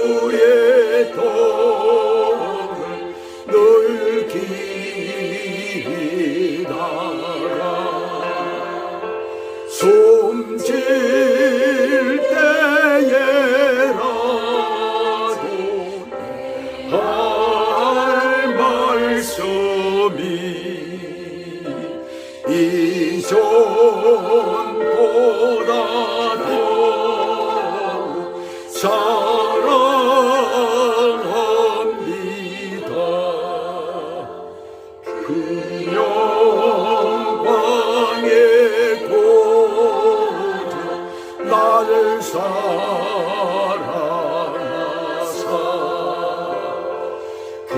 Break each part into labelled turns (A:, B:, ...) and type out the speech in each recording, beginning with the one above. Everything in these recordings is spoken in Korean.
A: 주의 도를 늘 기다라. 숨질 때에라도 할 말씀이 이전보다 더 사랑합니다. 그 영광의 구주 나를 사랑하사 그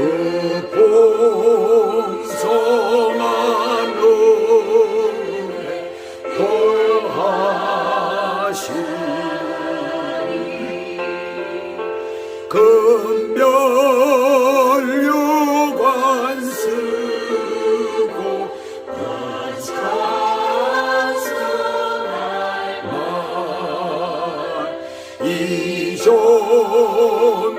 A: 풍성한 은혜 더하시니 금별유관 쓰고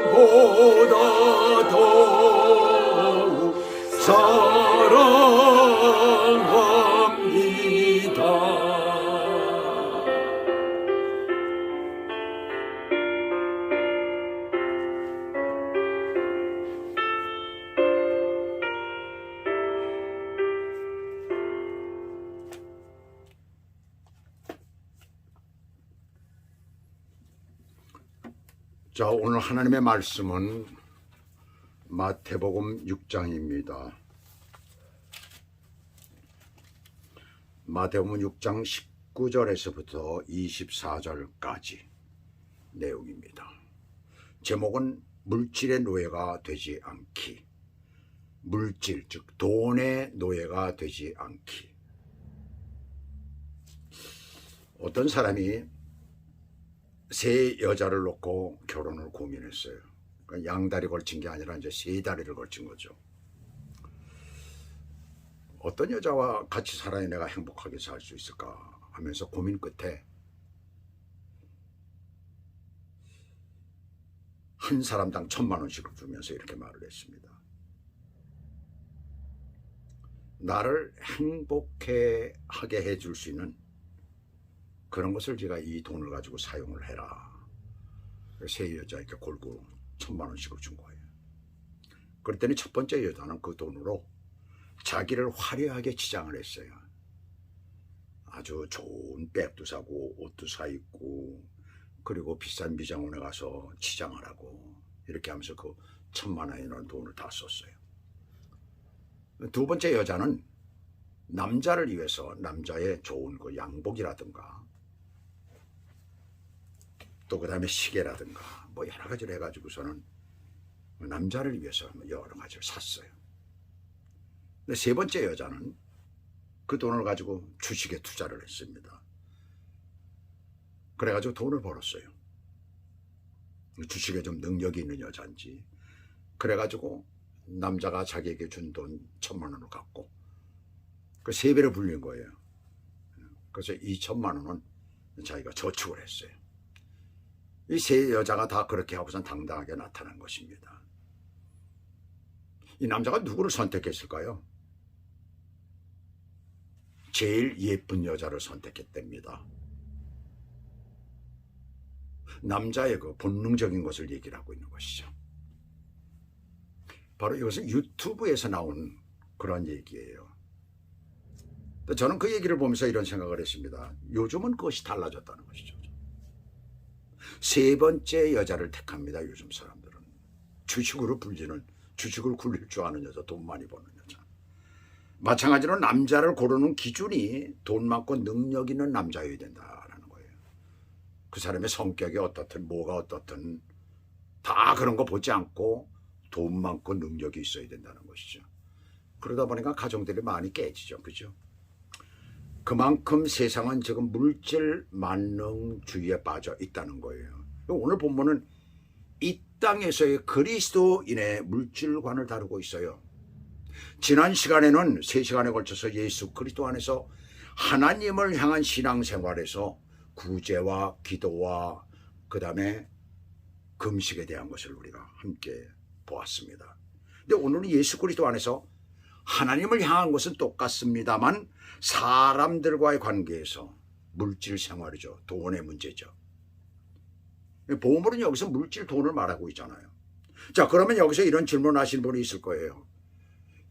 A: 이전보다 더욱 사랑합니다. 자, 오늘 하나님의 말씀은 마태복음 6장입니다. 마태복음 6장 19절에서부터 24절까지 내용입니다. 제목은 물질의 노예가 되지 않기. 물질, 즉 돈의 노예가 되지 않기. 어떤 사람이 세 여자를 놓고 결혼을 고민했어요. 그러니까 양다리 걸친 게 아니라 이제 세 다리를 걸친 거죠. 어떤 여자와 같이 살아야 내가 행복하게 살 수 있을까 하면서 고민 끝에 한 사람당 1,000만 원씩을 주면서 이렇게 말을 했습니다. 나를 행복하게 해줄 수 있는 그런 것을 제가 이 돈을 가지고 사용을 해라. 세 여자에게 골고루 1,000만 원씩을 준 거예요. 그랬더니 첫 번째 여자는 그 돈으로 자기를 화려하게 치장을 했어요. 아주 좋은 백도 사고 옷도 사 입고 그리고 비싼 미장원에 가서 치장을 하고 이렇게 하면서 그 1,000만 원이라는 돈을 다 썼어요. 두 번째 여자는 남자를 위해서 남자의 좋은 그 양복이라든가 또 그 다음에 시계라든가 뭐 여러 가지를 해가지고서는 남자를 위해서 여러 가지를 샀어요. 근데 세 번째 여자는 그 돈을 가지고 주식에 투자를 했습니다. 그래가지고 돈을 벌었어요. 주식에 좀 능력이 있는 여자인지 그래가지고 남자가 자기에게 준 돈 1,000만 원을 갖고 그 세 배로 불린 거예요. 그래서 2,000만 원은 자기가 저축을 했어요. 이 세 여자가 다 그렇게 하고선 당당하게 나타난 것입니다. 이 남자가 누구를 선택했을까요? 제일 예쁜 여자를 선택했답니다. 남자의 그 본능적인 것을 얘기를 하고 있는 것이죠. 바로 이것은 유튜브에서 나온 그런 얘기예요. 저는 그 얘기를 보면서 이런 생각을 했습니다. 요즘은 그것이 달라졌다는 것이죠. 세 번째 여자를 택합니다. 요즘 사람들은 주식으로 불리는, 주식을 굴릴 줄 아는 여자, 돈 많이 버는 여자. 마찬가지로 남자를 고르는 기준이 돈 많고 능력 있는 남자여야 된다라는 거예요. 그 사람의 성격이 어떻든 뭐가 어떻든 다 그런 거 보지 않고 돈 많고 능력이 있어야 된다는 것이죠. 그러다 보니까 가정들이 많이 깨지죠. 그죠? 그만큼 세상은 지금 물질 만능주의에 빠져 있다는 거예요. 오늘 본문은 이 땅에서의 그리스도인의 물질관을 다루고 있어요. 지난 시간에는 3시간에 걸쳐서 예수 그리스도 안에서 하나님을 향한 신앙생활에서 구제와 기도와 그 다음에 금식에 대한 것을 우리가 함께 보았습니다. 근데 오늘은 예수 그리스도 안에서 하나님을 향한 것은 똑같습니다만 사람들과의 관계에서 물질 생활이죠. 돈의 문제죠. 보물은 여기서 물질, 돈을 말하고 있잖아요. 자, 그러면 여기서 이런 질문 하시는 분이 있을 거예요.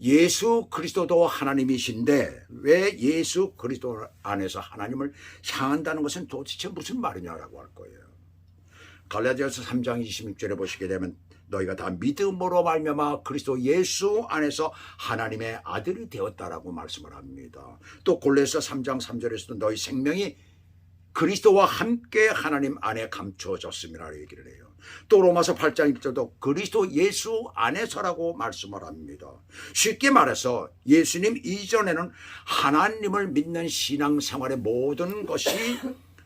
A: 예수 그리스도도 하나님이신데 왜 예수 그리스도 안에서 하나님을 향한다는 것은 도대체 무슨 말이냐라고 할 거예요. 갈라디아서 3장 26절에 보시게 되면 너희가 다 믿음으로 말미암아 그리스도 예수 안에서 하나님의 아들이 되었다라고 말씀을 합니다. 또 골로새 3장 3절에서도 너희 생명이 그리스도와 함께 하나님 안에 감추어졌음이라 얘기를 해요. 또 로마서 8장 1절도 그리스도 예수 안에서라고 말씀을 합니다. 쉽게 말해서 예수님 이전에는 하나님을 믿는 신앙생활의 모든 것이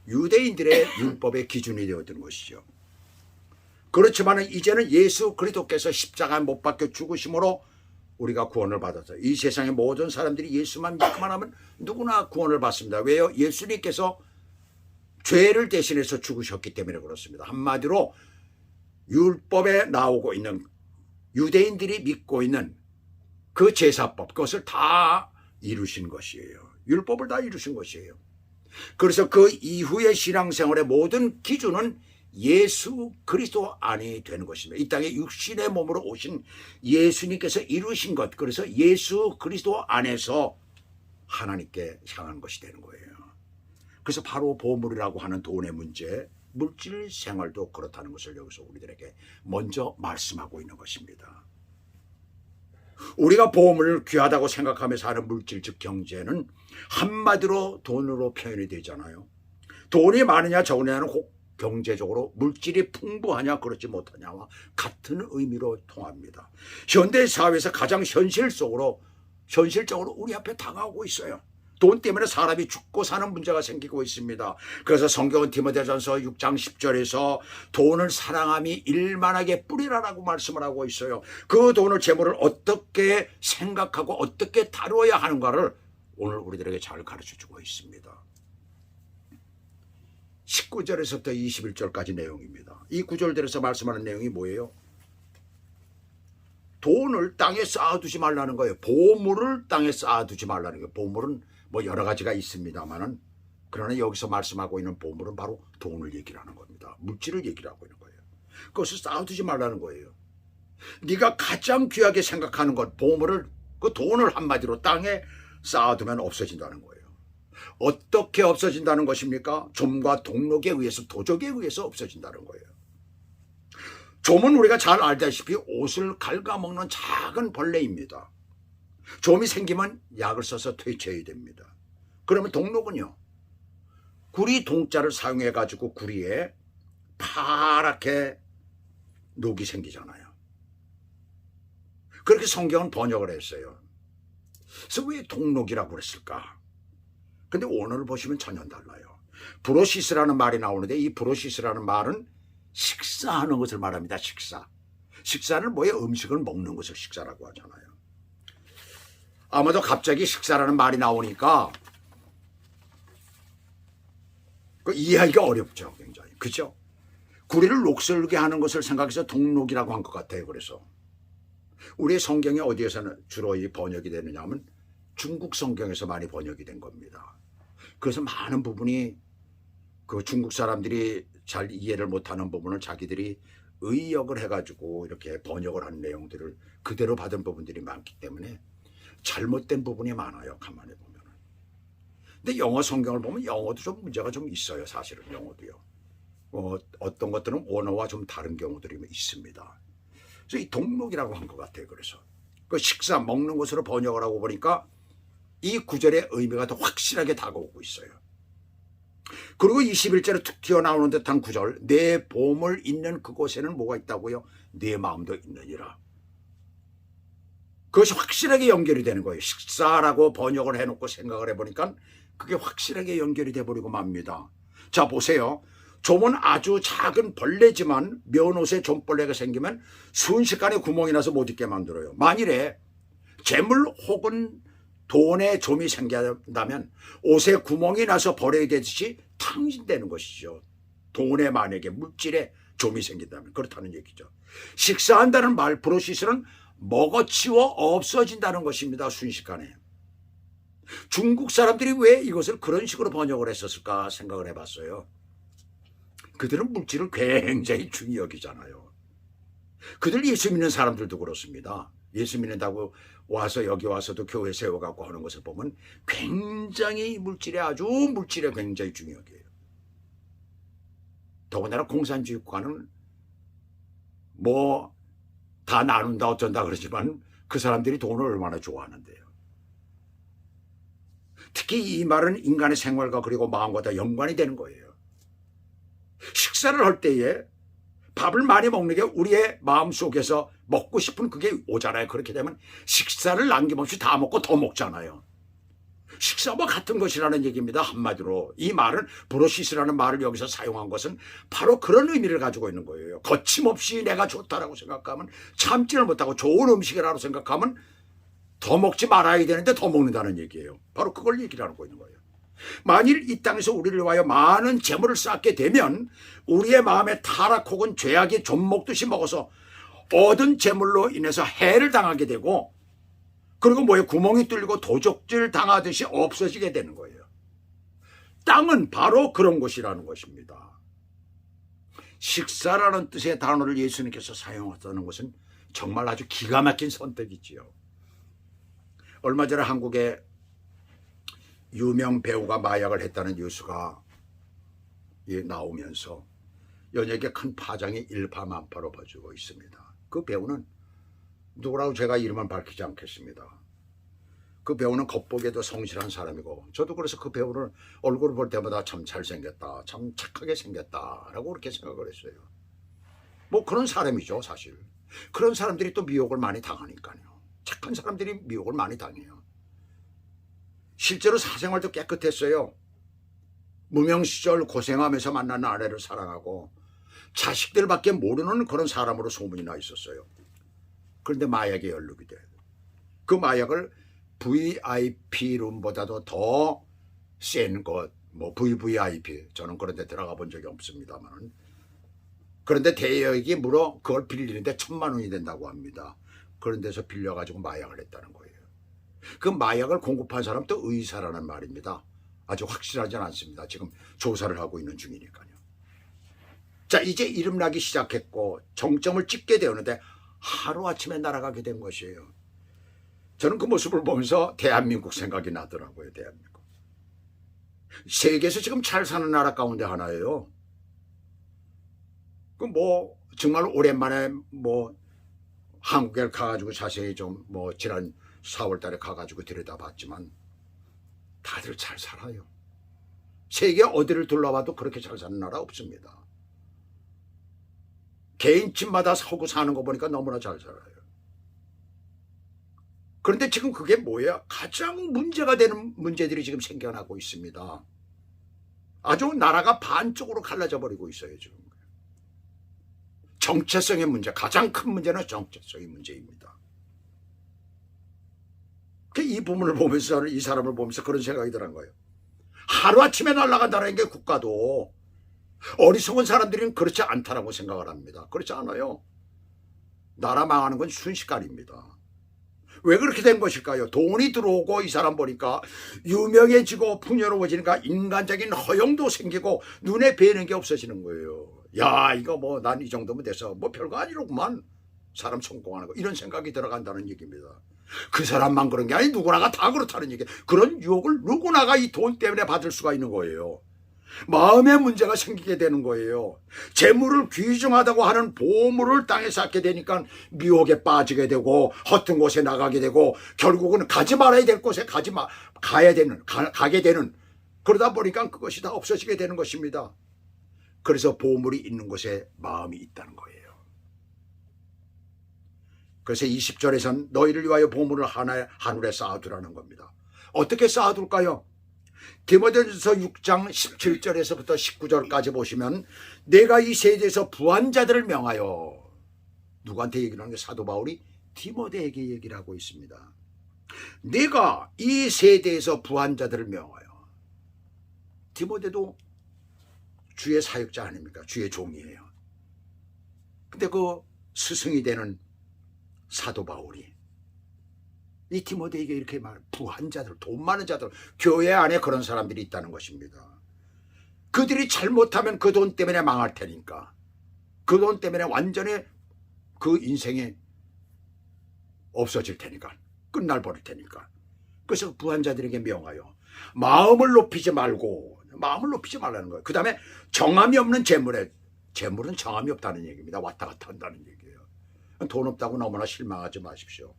A: 유대인들의 율법의 기준이 되었던 것이죠. 그렇지만 이제는 예수 그리스도께서 십자가에 못 박혀 죽으심으로 우리가 구원을 받았어요. 이 세상의 모든 사람들이 예수만 믿기만 하면 누구나 구원을 받습니다. 왜요? 예수님께서 죄를 대신해서 죽으셨기 때문에 그렇습니다. 한마디로 율법에 나오고 있는 유대인들이 믿고 있는 그 제사법, 그것을 다 이루신 것이에요. 율법을 다 이루신 것이에요. 그래서 그 이후의 신앙생활의 모든 기준은 예수 그리스도 안이 되는 것입니다. 이 땅에 육신의 몸으로 오신 예수님께서 이루신 것, 그래서 예수 그리스도 안에서 하나님께 향한 것이 되는 거예요. 그래서 바로 보물이라고 하는 돈의 문제, 물질 생활도 그렇다는 것을 여기서 우리들에게 먼저 말씀하고 있는 것입니다. 우리가 보물을 귀하다고 생각하면서 하는 물질, 즉 경제는 한마디로 돈으로 표현이 되잖아요. 돈이 많으냐 적으냐는 경제적으로 물질이 풍부하냐 그렇지 못하냐와 같은 의미로 통합니다. 현대 사회에서 가장 현실적으로 우리 앞에 다가오고 있어요. 돈 때문에 사람이 죽고 사는 문제가 생기고 있습니다. 그래서 성경은 디모데전서 6장 10절에서 돈을 사랑함이 일만하게 뿌리라라고 말씀을 하고 있어요. 그 돈을, 재물을 어떻게 생각하고 어떻게 다루어야 하는가를 오늘 우리들에게 잘 가르쳐주고 있습니다. 19절에서부터 21절까지 내용입니다. 이 구절들에서 말씀하는 내용이 뭐예요? 돈을 땅에 쌓아두지 말라는 거예요. 보물을 땅에 쌓아두지 말라는 거예요. 보물은 뭐 여러 가지가 있습니다만은, 그러나 여기서 말씀하고 있는 보물은 바로 돈을 얘기하는 겁니다. 물질을 얘기하고 있는 거예요. 그것을 쌓아두지 말라는 거예요. 네가 가장 귀하게 생각하는 것, 보물을, 그 돈을 한마디로 땅에 쌓아두면 없어진다는 거예요. 어떻게 없어진다는 것입니까? 좀과 동력에 의해서, 도적에 의해서 없어진다는 거예요. 좀은 우리가 잘 알다시피 옷을 갉아먹는 작은 벌레입니다. 좀이 생기면 약을 써서 퇴치해야 됩니다. 그러면 동록은요, 구리 동자를 사용해 가지고 구리에 파랗게 녹이 생기잖아요. 그렇게 성경은 번역을 했어요. 그래서 왜 동록이라고 그랬을까? 근데 오늘 보시면 전혀 달라요. 브로시스라는 말이 나오는데, 이 브로시스라는 말은 식사하는 것을 말합니다. 식사는 뭐예요? 음식을 먹는 것을 식사라고 하잖아요. 아마도 갑자기 식사라는 말이 나오니까 그 이해하기가 어렵죠. 굉장히. 그죠? 구리를 녹슬게 하는 것을 생각해서 동록이라고 한 것 같아요. 그래서 우리의 성경이 어디에서는 주로 이 번역이 되느냐 하면 중국 성경에서 많이 번역이 된 겁니다. 그래서 많은 부분이 그 중국 사람들이 잘 이해를 못하는 부분을 자기들이 의역을 해가지고 이렇게 번역을 하는 내용들을 그대로 받은 부분들이 많기 때문에 잘못된 부분이 많아요. 가만히 보면. 근데 영어 성경을 보면 영어도 좀 문제가 좀 있어요. 사실은 영어도요. 어떤 것들은 원어와 좀 다른 경우들이 있습니다. 그래서 이 동록이라고 한 것 같아요. 그래서 그 식사, 먹는 것으로 번역을 하고 보니까 이 구절의 의미가 더 확실하게 다가오고 있어요. 그리고 21절에 툭 튀어나오는 듯한 구절, 내 보물 있는 그곳에는 뭐가 있다고요? 내 마음도 있느니라. 그것이 확실하게 연결이 되는 거예요. 식사라고 번역을 해놓고 생각을 해보니까 그게 확실하게 연결이 돼버리고 맙니다. 자, 보세요. 좀은 아주 작은 벌레지만 면옷에 좀벌레가 생기면 순식간에 구멍이 나서 못 있게 만들어요. 만일에 재물 혹은 돈에 좀이 생긴다면 옷에 구멍이 나서 버려야 되듯이 탕진되는 것이죠. 돈에 만약에 물질에 좀이 생긴다면 그렇다는 얘기죠. 식사한다는 말 브로시스는 먹어치워 없어진다는 것입니다. 순식간에. 중국 사람들이 왜 이것을 그런 식으로 번역을 했었을까 생각을 해봤어요. 그들은 물질을 굉장히 중히 여기잖아요. 그들 예수 믿는 사람들도 그렇습니다. 예수 믿는다고 와서 여기 와서도 교회 세워갖고 하는 것을 보면 굉장히 물질에 굉장히 중히 여겨요. 더군다나 공산주의 국가는 뭐 다 나눈다 어쩐다 그러지만 그 사람들이 돈을 얼마나 좋아하는데요. 특히 이 말은 인간의 생활과 그리고 마음과 다 연관이 되는 거예요. 식사를 할 때에 밥을 많이 먹는 게 우리의 마음속에서 먹고 싶은 그게 오잖아요. 그렇게 되면 식사를 남김없이 다 먹고 더 먹잖아요. 식사와 같은 것이라는 얘기입니다. 한마디로 이 말은 브로시스라는 말을 여기서 사용한 것은 바로 그런 의미를 가지고 있는 거예요. 거침없이 내가 좋다라고 생각하면 참지를 못하고 좋은 음식이라고 생각하면 더 먹지 말아야 되는데 더 먹는다는 얘기예요. 바로 그걸 얘기를 하고 있는 거예요. 만일 이 땅에서 우리를 위하여 많은 재물을 쌓게 되면 우리의 마음에 타락 혹은 죄악이 좀 먹듯이 먹어서 얻은 재물로 인해서 해를 당하게 되고 그리고 뭐에 구멍이 뚫리고 도적질 당하듯이 없어지게 되는 거예요. 땅은 바로 그런 것이라는 것입니다. 식사라는 뜻의 단어를 예수님께서 사용하셨다는 것은 정말 아주 기가 막힌 선택이지요. 얼마 전에 한국에 유명 배우가 마약을 했다는 뉴스가 나오면서 연예계 큰 파장이 일파만파로 벌어지고 있습니다. 그 배우는 누구라고 제가 이름은 밝히지 않겠습니다. 그 배우는 겉보기에도 성실한 사람이고 저도 그래서 그 배우를 얼굴을 볼 때마다 참 잘생겼다, 참 착하게 생겼다라고 그렇게 생각을 했어요. 뭐 그런 사람이죠 사실. 그런 사람들이 또 미혹을 많이 당하니까요. 착한 사람들이 미혹을 많이 당해요. 실제로 사생활도 깨끗했어요. 무명 시절 고생하면서 만난 아내를 사랑하고 자식들밖에 모르는 그런 사람으로 소문이 나 있었어요. 그런데 마약에 연루가 돼. 그 마약을 VIP룸보다도 더 센 것, 뭐 VVIP, 저는 그런 데 들어가 본 적이 없습니다만 그런데 대여액이 무려 그걸 빌리는데 1,000만 원이 된다고 합니다. 그런 데서 빌려가지고 마약을 했다는 거예요. 그 마약을 공급한 사람도 의사라는 말입니다. 아주 확실하진 않습니다. 지금 조사를 하고 있는 중이니까요. 자, 이제 이름 나기 시작했고 정점을 찍게 되었는데 하루아침에 날아가게 된 것이에요. 저는 그 모습을 보면서 대한민국 생각이 나더라고요. 대한민국. 세계에서 지금 잘 사는 나라 가운데 하나예요. 그 뭐 정말 오랜만에 뭐 한국에 가가지고 자세히 좀 뭐 지난 4월 달에 가가지고 들여다봤지만 다들 잘 살아요. 세계 어디를 둘러봐도 그렇게 잘 사는 나라 없습니다. 개인 집마다 사고 사는 거 보니까 너무나 잘 살아요. 그런데 지금 그게 뭐야? 가장 문제가 되는 문제들이 지금 생겨나고 있습니다. 아주 나라가 반쪽으로 갈라져 버리고 있어요. 지금. 정체성의 문제, 가장 큰 문제는 정체성의 문제입니다. 이 부분을 보면서 이 사람을 보면서 그런 생각이 드는 거예요. 하루아침에 날아간다는 게 국가도 어리석은 사람들은 그렇지 않다라고 생각을 합니다. 그렇지 않아요. 나라 망하는 건 순식간입니다. 왜 그렇게 된 것일까요? 돈이 들어오고 이 사람 보니까 유명해지고 풍요로워지니까 인간적인 허영도 생기고 눈에 뵈는 게 없어지는 거예요. 야, 이거 뭐 난 이 정도면 돼서 뭐 별거 아니로구만. 사람 성공하는 거 이런 생각이 들어간다는 얘기입니다. 그 사람만 그런 게 아니 누구나가 다 그렇다는 얘기. 그런 유혹을 누구나가 이 돈 때문에 받을 수가 있는 거예요. 마음의 문제가 생기게 되는 거예요. 재물을 귀중하다고 하는 보물을 땅에 쌓게 되니까 미혹에 빠지게 되고 허튼 곳에 나가게 되고 결국은 가지 말아야 될 곳에 가게 되는 그러다 보니까 그것이 다 없어지게 되는 것입니다. 그래서 보물이 있는 곳에 마음이 있다는 거예요. 그래서 20절에선 너희를 위하여 보물을 하늘에 쌓아두라는 겁니다. 어떻게 쌓아둘까요? 디모데전서 6장 17절에서부터 19절까지 보시면 내가 이 세대에서 부한 자들을 명하여 누구한테 얘기를 하는 게 사도 바울이 디모데에게 얘기를 하고 있습니다. 내가 이 세대에서 부한 자들을 명하여. 디모데도 주의 사역자 아닙니까? 주의 종이에요. 근데 그 스승이 되는 사도 바울이 이 디모데에게 이렇게 부한 자들, 돈 많은 자들, 교회 안에 그런 사람들이 있다는 것입니다. 그들이 잘못하면 그 돈 때문에 망할 테니까, 그 돈 때문에 완전히 그 인생이 없어질 테니까, 끝날 버릴 테니까. 그래서 부한 자들에게 명하여 마음을 높이지 말라는 거예요. 그 다음에 정함이 없는 재물은 정함이 없다는 얘기입니다. 왔다 갔다 한다는 얘기예요. 돈 없다고 너무나 실망하지 마십시오.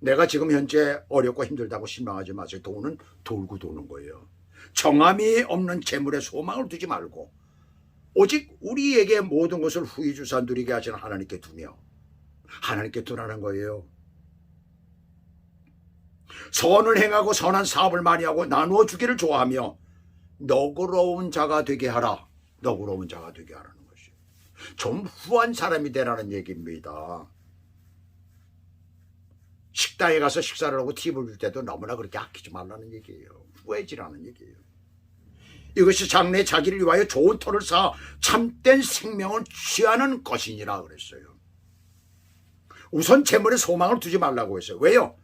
A: 내가 지금 현재 어렵고 힘들다고 실망하지 마세요. 돈은 돌고 도는 거예요. 정함이 없는 재물에 소망을 두지 말고 오직 우리에게 모든 것을 후히 주사 누리게 하시는 하나님께 두며, 하나님께 두라는 거예요. 선을 행하고 선한 사업을 많이 하고 나누어 주기를 좋아하며 너그러운 자가 되게 하라. 너그러운 자가 되게 하라는 것이에요. 좀 후한 사람이 되라는 얘기입니다. 식당에 가서 식사를 하고 팁을 줄 때도 너무나 그렇게 아끼지 말라는 얘기예요. 후해지라는 얘기예요. 이것이 장래에 자기를 위하여 좋은 터를 쌓아 참된 생명을 취하는 것이니라 그랬어요. 우선 재물에 소망을 두지 말라고 했어요. 왜요?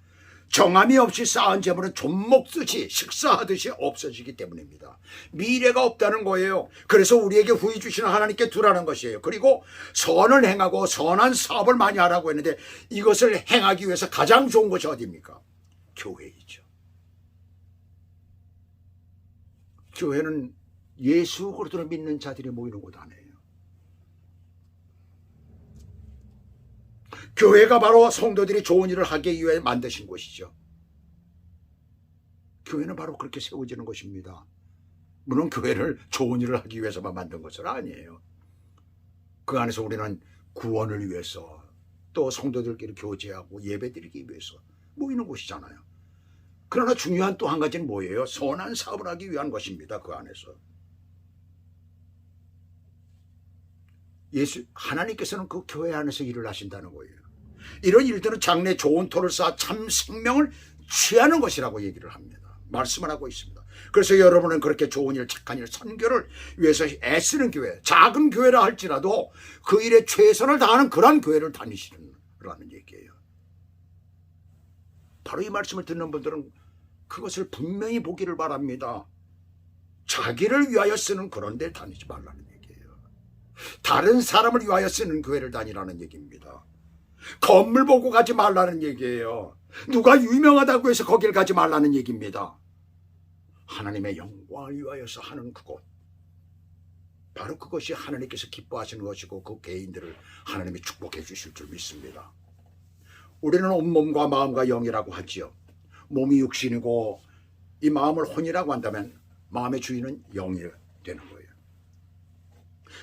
A: 정함이 없이 쌓은 재물은 좀먹듯이 식사하듯이 없어지기 때문입니다. 미래가 없다는 거예요. 그래서 우리에게 후히 주시는 하나님께 두라는 것이에요. 그리고 선을 행하고 선한 사업을 많이 하라고 했는데 이것을 행하기 위해서 가장 좋은 것이 어디입니까? 교회이죠. 교회는 예수 그리스도를 믿는 자들이 모이는 곳 아니에요. 교회가 바로 성도들이 좋은 일을 하기 위해 만드신 곳이죠. 교회는 바로 그렇게 세워지는 것입니다. 물론 교회를 좋은 일을 하기 위해서만 만든 것은 아니에요. 그 안에서 우리는 구원을 위해서 또 성도들끼리 교제하고 예배드리기 위해서 모이는 곳이잖아요. 그러나 중요한 또 한 가지는 뭐예요? 선한 사업을 하기 위한 것입니다. 그 안에서. 하나님께서는 그 교회 안에서 일을 하신다는 거예요. 이런 일들은 장래 좋은 터를 쌓아 참 생명을 취하는 것이라고 얘기를 합니다. 말씀을 하고 있습니다. 그래서 여러분은 그렇게 좋은 일, 착한 일, 선교를 위해서 애쓰는 교회, 작은 교회라 할지라도 그 일에 최선을 다하는 그런 교회를 다니시라는 얘기예요. 바로 이 말씀을 듣는 분들은 그것을 분명히 보기를 바랍니다. 자기를 위하여 쓰는 그런 데 다니지 말라는 얘기예요. 다른 사람을 위하여 쓰는 교회를 다니라는 얘기입니다. 건물 보고 가지 말라는 얘기예요. 누가 유명하다고 해서 거길 가지 말라는 얘기입니다. 하나님의 영광을 위하여서 하는 그곳, 바로 그것이 하나님께서 기뻐하시는 것이고 그 개인들을 하나님이 축복해 주실 줄 믿습니다. 우리는 온몸과 마음과 영이라고 하지요. 몸이 육신이고 이 마음을 혼이라고 한다면 마음의 주인은 영이 되는 거예요.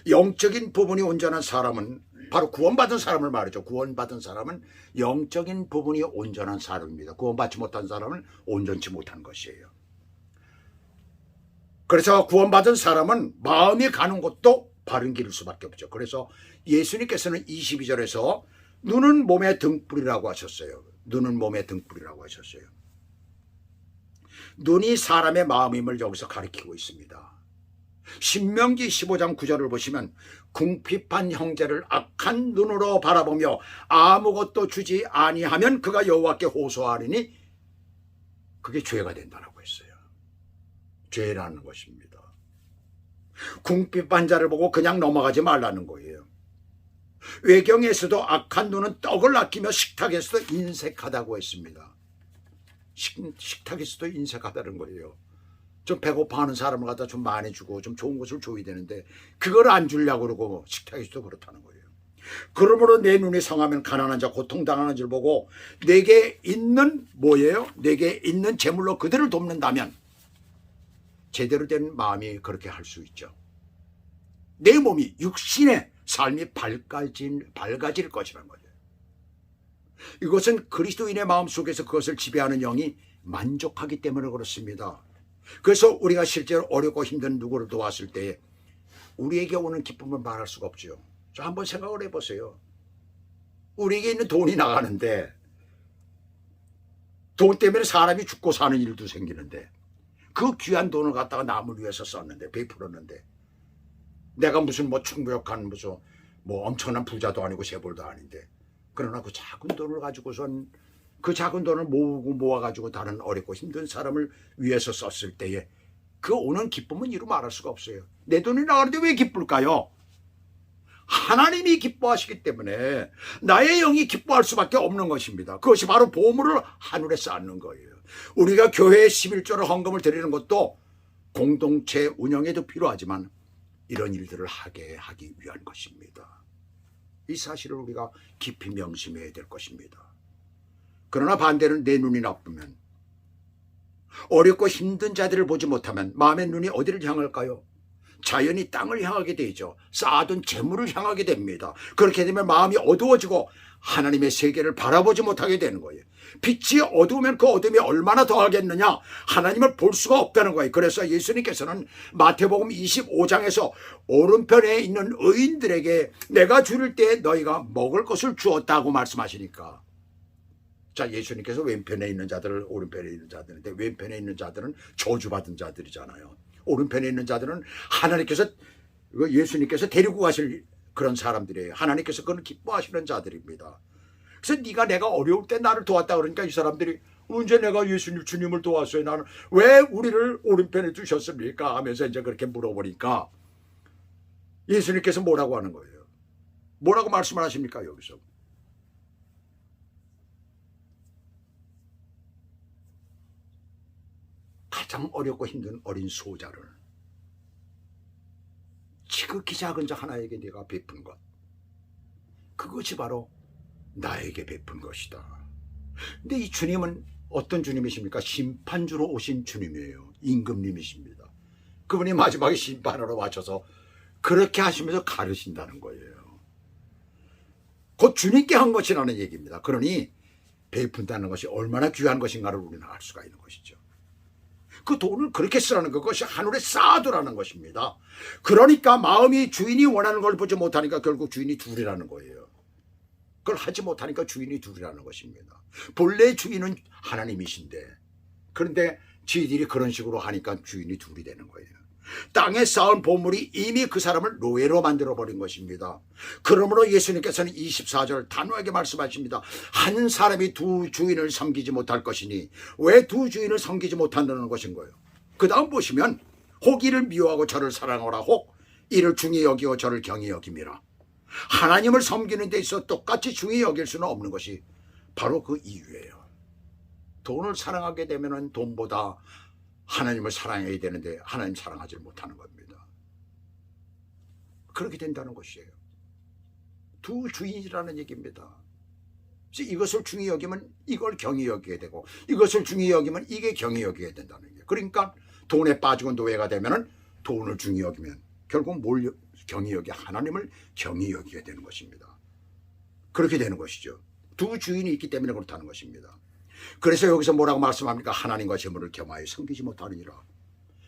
A: 영적인 부분이 온전한 사람은 바로 구원받은 사람을 말이죠. 구원받은 사람은 영적인 부분이 온전한 사람입니다. 구원받지 못한 사람은 온전치 못한 것이에요. 그래서 구원받은 사람은 마음이 가는 곳도 바른 길일 수밖에 없죠. 그래서 예수님께서는 22절에서 눈은 몸의 등불이라고 하셨어요. 눈은 몸의 등불이라고 하셨어요. 눈이 사람의 마음임을 여기서 가리키고 있습니다. 신명기 15장 9절을 보시면 궁핍한 형제를 악한 눈으로 바라보며 아무것도 주지 아니하면 그가 여호와께 호소하리니 그게 죄가 된다라고 했어요. 죄라는 것입니다. 궁핍한 자를 보고 그냥 넘어가지 말라는 거예요. 외경에서도 악한 눈은 떡을 아끼며 식탁에서도 인색하다고 했습니다. 식탁에서도 인색하다는 거예요. 좀 배고파하는 사람을 갖다 좀 많이 주고 좀 좋은 것을 줘야 되는데 그걸 안 주려고 그러고 식탁에서도 그렇다는 거예요. 그러므로 내 눈이 성하면 가난한 자 고통당하는 줄 보고 내게 있는 뭐예요? 내게 있는 재물로 그들을 돕는다면 제대로 된 마음이 그렇게 할 수 있죠. 내 몸이 육신의 삶이 밝아질 것이라는 거죠. 이것은 그리스도인의 마음속에서 그것을 지배하는 영이 만족하기 때문에 그렇습니다. 그래서 우리가 실제로 어렵고 힘든 누구를 도왔을 때 우리에게 오는 기쁨을 말할 수가 없죠. 자, 한번 생각을 해보세요. 우리에게 있는 돈이 나가는데 돈 때문에 사람이 죽고 사는 일도 생기는데 그 귀한 돈을 갖다가 남을 위해서 썼는데 베풀었는데 내가 무슨 뭐 충격한 무슨 뭐 엄청난 부자도 아니고 재벌도 아닌데, 그러나 그 작은 돈을 가지고선 그 작은 돈을 모아가지고 다른 어렵고 힘든 사람을 위해서 썼을 때에 그 오는 기쁨은 이루 말할 수가 없어요. 내 돈이 나가는데 왜 기쁠까요? 하나님이 기뻐하시기 때문에 나의 영이 기뻐할 수밖에 없는 것입니다. 그것이 바로 보물을 하늘에 쌓는 거예요. 우리가 교회에 11조를 헌금을 드리는 것도 공동체 운영에도 필요하지만 이런 일들을 하기 위한 것입니다. 이 사실을 우리가 깊이 명심해야 될 것입니다. 그러나 반대로 내 눈이 나쁘면, 어렵고 힘든 자들을 보지 못하면 마음의 눈이 어디를 향할까요? 자연히 땅을 향하게 되죠. 쌓아둔 재물을 향하게 됩니다. 그렇게 되면 마음이 어두워지고 하나님의 세계를 바라보지 못하게 되는 거예요. 빛이 어두우면 그 어둠이 얼마나 더하겠느냐? 하나님을 볼 수가 없다는 거예요. 그래서 예수님께서는 마태복음 25장에서 오른편에 있는 의인들에게 내가 줄일 때 너희가 먹을 것을 주었다고 말씀하시니까, 자, 예수님께서 왼편에 있는 자들을 오른편에 있는 자들인데, 왼편에 있는 자들은 저주받은 자들이잖아요. 오른편에 있는 자들은 하나님께서, 예수님께서 데리고 가실 그런 사람들이에요. 하나님께서 그런 기뻐하시는 자들입니다. 그래서 네가 내가 어려울 때 나를 도왔다 그러니까 이 사람들이 언제 내가 예수님 주님을 도왔어요? 나는 왜 우리를 오른편에 두셨습니까? 하면서 이제 그렇게 물어보니까 예수님께서 뭐라고 하는 거예요? 뭐라고 말씀을 하십니까? 여기서 가장 어렵고 힘든 어린 소자를 지극히 작은 자 하나에게 네가 베푼 것, 그것이 바로 나에게 베푼 것이다. 근데 이 주님은 어떤 주님이십니까? 심판주로 오신 주님이에요. 임금님이십니다. 그분이 마지막에 심판으로 맞춰서 그렇게 하시면서 가르신다는 거예요. 곧 주님께 한 것이라는 얘기입니다. 그러니 베푼다는 것이 얼마나 귀한 것인가를 우리는 알 수가 있는 것이죠. 그 돈을 그렇게 쓰라는 것이 하늘에 쌓아두라는 것입니다. 그러니까 마음이 주인이 원하는 걸 보지 못하니까 결국 주인이 둘이라는 거예요. 그걸 하지 못하니까 주인이 둘이라는 것입니다. 본래 주인은 하나님이신데, 그런데 지들이 그런 식으로 하니까 주인이 둘이 되는 거예요. 땅에 쌓은 보물이 이미 그 사람을 노예로 만들어버린 것입니다. 그러므로 예수님께서는 24절 단호하게 말씀하십니다. 한 사람이 두 주인을 섬기지 못할 것이니 왜 두 주인을 섬기지 못한다는 것인 거예요. 그 다음 보시면 혹 이를 미워하고 저를 사랑하라, 혹 이를 중히 여기고 저를 경히 여김이라. 하나님을 섬기는 데 있어 똑같이 중히 여길 수는 없는 것이 바로 그 이유예요. 돈을 사랑하게 되면 돈보다 하나님을 사랑해야 되는데 하나님 사랑하지 못하는 겁니다. 그렇게 된다는 것이에요. 두 주인이라는 얘기입니다. 이것을 중히 여기면 이걸 경히 여기게 되고, 이것을 중히 여기면 이게 경히 여기게 된다는 얘기예요. 그러니까 돈에 빠지고 노예가 되면 돈을 중히 여기면 결국 뭘 경히 여기, 하나님을 경히 여기게 되는 것입니다. 그렇게 되는 것이죠. 두 주인이 있기 때문에 그렇다는 것입니다. 그래서 여기서 뭐라고 말씀합니까? 하나님과 재물을 겸하여 섬기지 못하느니라.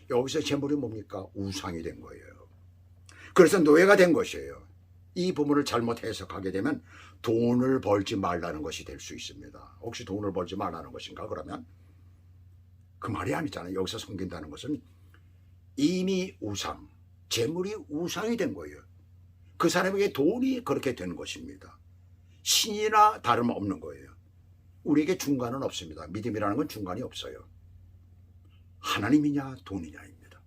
A: 여기서 재물이 뭡니까? 우상이 된 거예요. 그래서 노예가 된 것이에요. 이 부분을 잘못 해석하게 되면 돈을 벌지 말라는 것이 될 수 있습니다. 혹시 돈을 벌지 말라는 것인가? 그러면 그 말이 아니잖아요. 여기서 섬긴다는 것은 이미 우상, 재물이 우상이 된 거예요. 그 사람에게 돈이 그렇게 된 것입니다. 신이나 다름없는 거예요. 우리에게 중간은 없습니다. 믿음이라는 건 중간이 없어요. 하나님이냐 돈이냐입니다.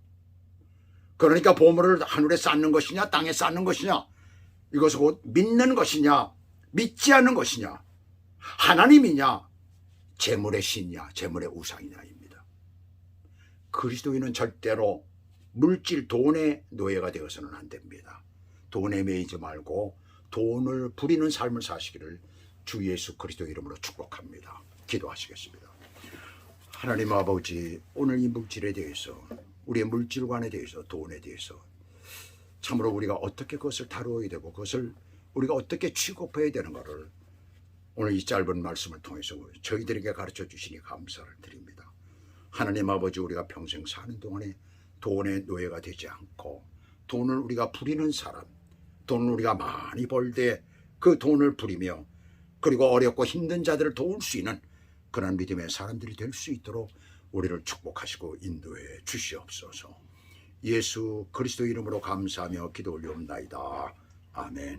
A: 그러니까 보물을 하늘에 쌓는 것이냐 땅에 쌓는 것이냐, 이것을 곧 믿는 것이냐 믿지 않는 것이냐, 하나님이냐 재물의 신이냐 재물의 우상이냐입니다. 그리스도인은 절대로 물질 돈의 노예가 되어서는 안 됩니다. 돈에 매이지 말고 돈을 부리는 삶을 사시기를 주 예수 그리스도 이름으로 축복합니다. 기도하시겠습니다. 하나님 아버지, 오늘 이 물질에 대해서, 우리의 물질관에 대해서, 돈에 대해서 참으로 우리가 어떻게 그것을 다루어야 되고 그것을 우리가 어떻게 취급해야 되는가를 오늘 이 짧은 말씀을 통해서 저희들에게 가르쳐 주시니 감사를 드립니다. 하나님 아버지, 우리가 평생 사는 동안에 돈의 노예가 되지 않고 돈을 우리가 부리는 사람, 돈을 우리가 많이 벌 때 그 돈을 부리며 그리고 어렵고 힘든 자들을 도울 수 있는 그런 믿음의 사람들이 될 수 있도록 우리를 축복하시고 인도해 주시옵소서. 예수 그리스도 이름으로 감사하며 기도 올리옵나이다. 아멘.